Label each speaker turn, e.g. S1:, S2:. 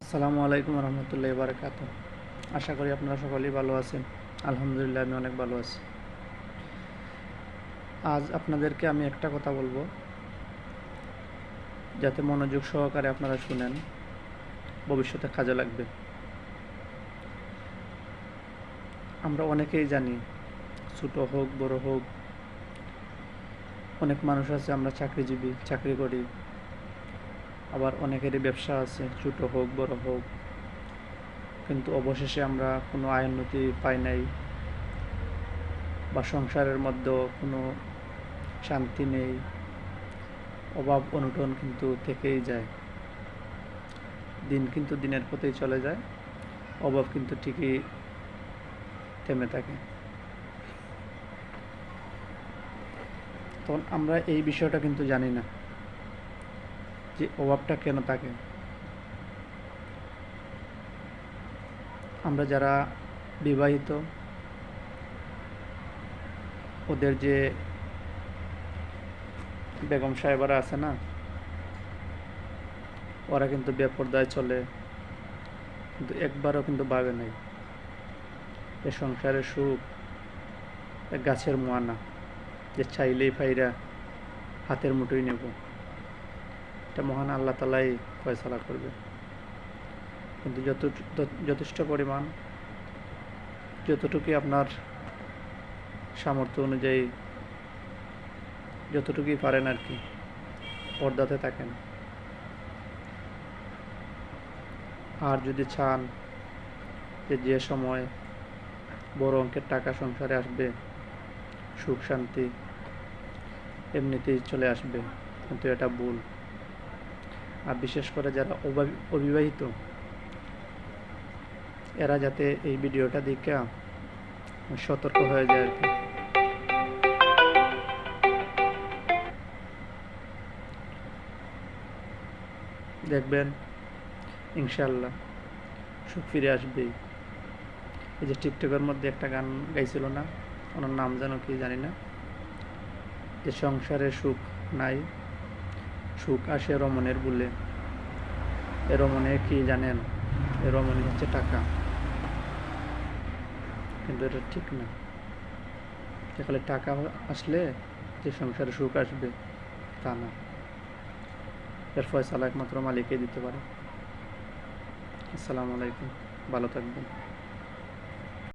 S1: আসসালামু আলাইকুম রহমতুল্লাহি বারাকাত। আশা করি আপনারা সকলেই ভালো আছেন। আলহামদুলিল্লাহ, আমি অনেক ভালো আছি। আজ আপনাদেরকে আমি একটা কথা বলবো, যাতে মনোযোগ সহকারে আপনারা শুনেন, ভবিষ্যতে কাজে লাগবে। আমরা অনেকেই জানি, ছোট হোক বড় হোক, অনেক মানুষ আছে আমরা চাকরিজীবী, চাকরি করি। আবার অনেকেরই ব্যবসা আছে, ছোট হোক বড় হোক, কিন্তু অবশেষে আমরা কোনো আয় উন্নতি পাই নাই, বা সংসারের মধ্যেও কোনো শান্তি নেই, অভাব অনটন কিন্তু থেকেই যায়। দিন কিন্তু দিনের পথেই চলে যায়, অভাব কিন্তু ঠিকই থেমে থাকে। তখন আমরা এই বিষয়টা কিন্তু জানি না যে অভাবটা কেন থাকে। আমরা যারা বিবাহিত, ওদের যে বেগম সাহেবারা আছে না, ওরা কিন্তু বেপরদায় চলে, কিন্তু একবারও কিন্তু ভাবে নাই এ সংসারের সুখ এক গাছের মোয়ানা, যে চাইলেই পাইরা হাতের মুঠোই নেব। এটা মহান আল্লাহ তালাই ফয়সালা করবে। কিন্তু যথেষ্ট পরিমাণ, যতটুকুই আপনার সামর্থ্য অনুযায়ী যতটুকুই পারেন আর কি, পর্দাতে থাকেন। আর যদি চান যে সময় বড় অঙ্কের টাকা সংসারে আসবে, সুখ শান্তি এমনিতেই চলে আসবে, কিন্তু এটা ভুল। আর বিশেষ করে যারা অবিবাহিত, এরা যাতে এই ভিডিওটা দেখে সতর্ক হয়ে যায় আর কি। দেখবেন ইনশাল্লাহ সুখ ফিরে আসবেই। এই যে টিকটকের মধ্যে একটা গান গাইছিল না, ওনার নাম যেন কি জানি না, যে সংসারে সুখ নাই, সুখ আসে রমণের ভুলে। এ রমণে কি জানেন? এ রমণী হচ্ছে টাকা। কিন্তু এটা ঠিক না, যেখানে টাকা আসলে যে সংসারে সুখ আসবে তা না। এর ফয়সালা একমাত্র মালিকই দিতে পারে। আসসালামু আলাইকুম, ভালো থাকবেন।